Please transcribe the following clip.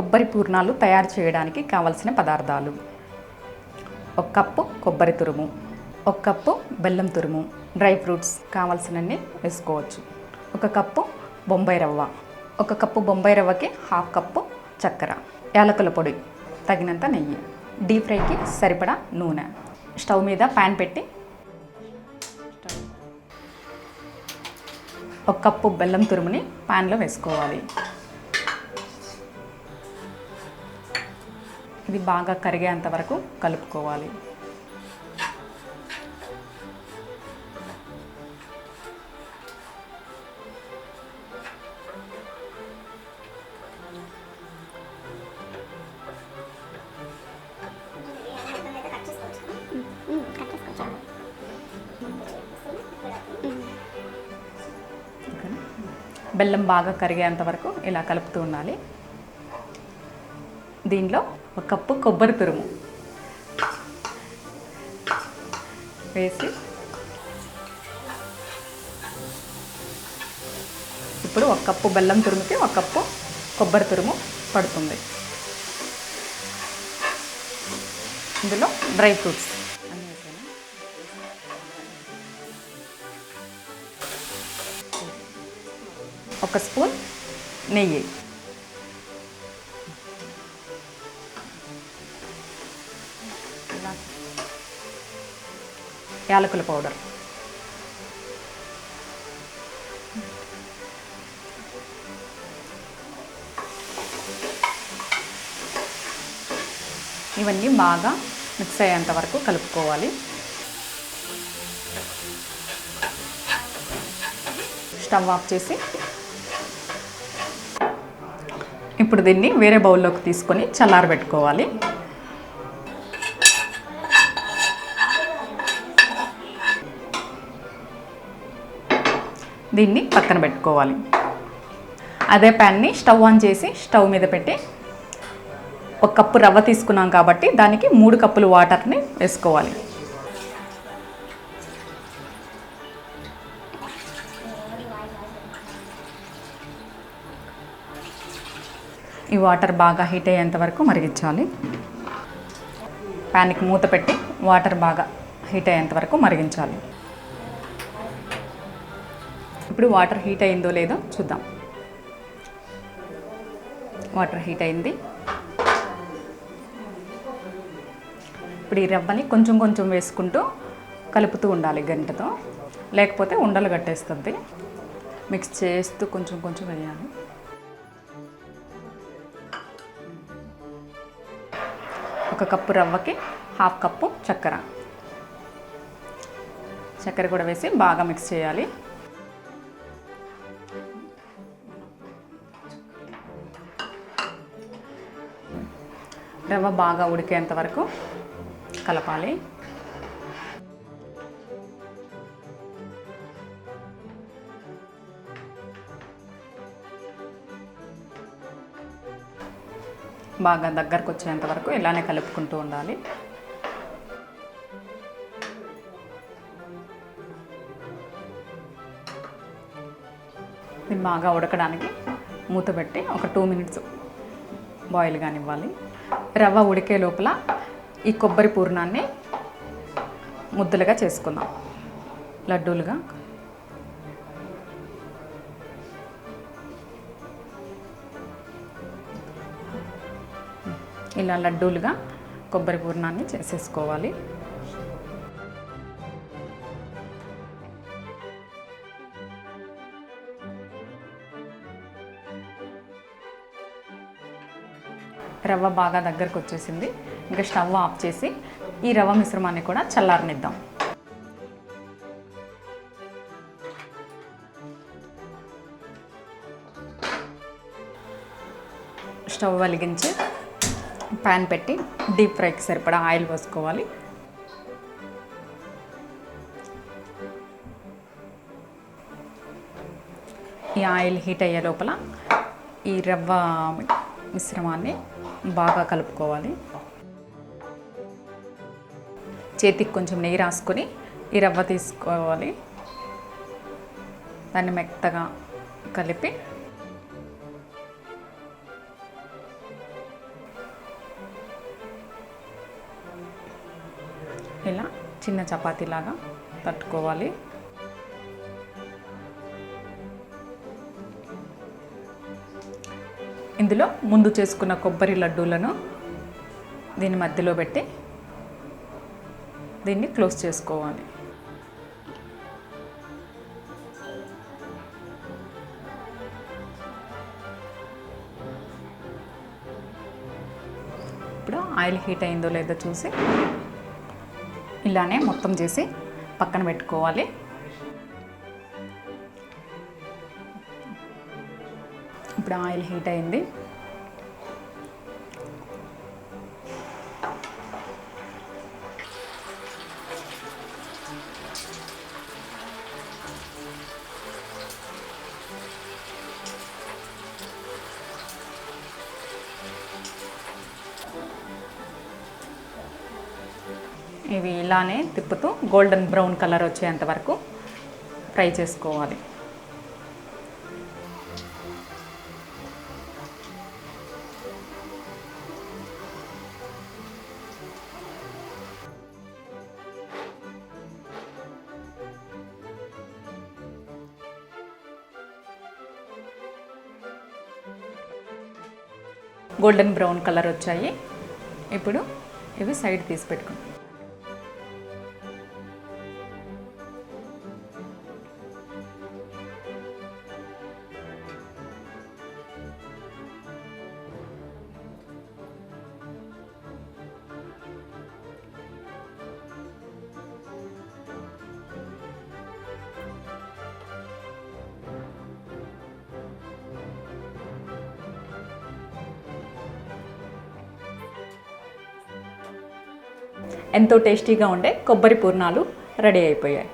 కొబ్బరి పూర్ణాలు తయారు చేయడానికి కావలసిన పదార్థాలు: 1 కప్పు కొబ్బరి తురుము, 1 కప్పు బెల్లం తురుము, డ్రై ఫ్రూట్స్ కావలసినన్ని వేసుకోవచ్చు, 1 కప్పు బొంబాయి రవ్వ, 1 కప్పు బొంబాయి రవ్వకి 1/2 కప్పు చక్కెర, యాలకుల పొడి, తగినంత నెయ్యి, డీప్ ఫ్రైకి సరిపడా నూనె. స్టవ్ మీద ప్యాన్ పెట్టి 1 కప్పు బెల్లం తురుముని ప్యాన్లో వేసుకోవాలి. ఇది బాగా కరిగేంత వరకు కలుపుకోవాలి. బెల్లం బాగా కరిగేంత వరకు ఇలా కలుపుతూ ఉండాలి. దీనిలో 1 కప్పు కొబ్బరి తురుము వేసి ఇప్పుడు 1 కప్పు బెల్లం తురుముకి 1 కప్పు కొబ్బరి తురుము పడుతుంది. ఇందులో డ్రై ఫ్రూట్స్ అన్నీ వేసాను. ఒక స్పూన్ నెయ్యి, యాలకుల పౌడర్, ఇవన్నీ బాగా మిక్స్ అయ్యేంత వరకు కలుపుకోవాలి. స్టవ్ ఆఫ్ చేసి ఇప్పుడు దీన్ని వేరే బౌల్లోకి తీసుకొని చల్లారబెట్టుకోవాలి. దీన్ని పక్కన పెట్టుకోవాలి. అదే ప్యాన్ని స్టవ్ ఆన్ చేసి స్టవ్ మీద పెట్టి 1 కప్పు రవ్వ తీసుకున్నాం కాబట్టి దానికి 3 కప్పులు వాటర్ని వేసుకోవాలి. ఈ వాటర్ బాగా హీట్ అయ్యేంత వరకు మరిగించాలి. ప్యాన్కి మూత పెట్టి వాటర్ బాగా హీట్ అయ్యేంత వరకు మరిగించాలి. ఇప్పుడు వాటర్ హీట్ అయిందో లేదో చూద్దాం. వాటర్ హీట్ అయింది. ఇప్పుడు ఈ రవ్వని కొంచెం కొంచెం వేసుకుంటూ కలుపుతూ ఉండాలి గంటతో, లేకపోతే ఉండలు కట్టేస్తుంది. మిక్స్ చేస్తూ కొంచెం కొంచెం వేయాలి. ఒక కప్పు రవ్వకి 1/2 కప్పు చక్కెర కూడా వేసి బాగా మిక్స్ చేయాలి. రవ్వ బాగా ఉడికేంత వరకు కలపాలి. బాగా దగ్గరకు వచ్చేంత వరకు ఇలానే కలుపుకుంటూ ఉండాలి. ఇది బాగా ఉడకడానికి మూత పెట్టి ఒక 2 మినిట్స్ బాయిల్ కానివ్వాలి. రవ్వ ఉడికే లోపల ఈ కొబ్బరి పూర్ణాన్ని ముద్దలుగా చేసుకుందాం, లడ్డూలుగా. ఇలా లడ్డూలుగా కొబ్బరి పూర్ణాన్ని చేసేసుకోవాలి. రవ్వ బాగా దగ్గరకు వచ్చేసింది. ఇంకా స్టవ్ ఆఫ్ చేసి ఈ రవ్వ మిశ్రమాన్ని కూడా చల్లారనిద్దాం. స్టవ్ వెలిగించి ప్యాన్ పెట్టి డీప్ ఫ్రైకి సరిపడా ఆయిల్ పోసుకోవాలి. ఈ ఆయిల్ హీట్ అయ్యే లోపల ఈ రవ్వ మిశ్రమాన్ని బాగా కలుపుకోవాలి. చేతికి కొంచెం నెయ్యి రాసుకొని ఈ రవ్వ తీసుకోవాలి. దాన్ని మెత్తగా కలిపి ఇలా చిన్న చపాతీలాగా తట్టుకోవాలి. ఇందులో ముందు చేసుకున్న కొబ్బరి లడ్డూలను దీని మధ్యలో పెట్టి దీన్ని క్లోజ్ చేసుకోవాలి. ఇప్పుడు ఆయిల్ హీట్ అయిందో లేదో చూసి ఇలానే మొత్తం చేసి పక్కన పెట్టుకోవాలి. ఇప్పుడు ఆయిల్ హీట్ అయింది. ఇవి ఇలానే తిప్పుతూ గోల్డెన్ బ్రౌన్ కలర్ వచ్చేంత వరకు ఫ్రై చేసుకోవాలి. గోల్డెన్ బ్రౌన్ కలర్ వచ్చాయి. ఇప్పుడు ఇవి సైడ్ తీసి పెట్టుకుంటాం. ఎంతో టేస్టీగా ఉండే కొబ్బరి పూర్ణాలు రెడీ అయిపోయాయి.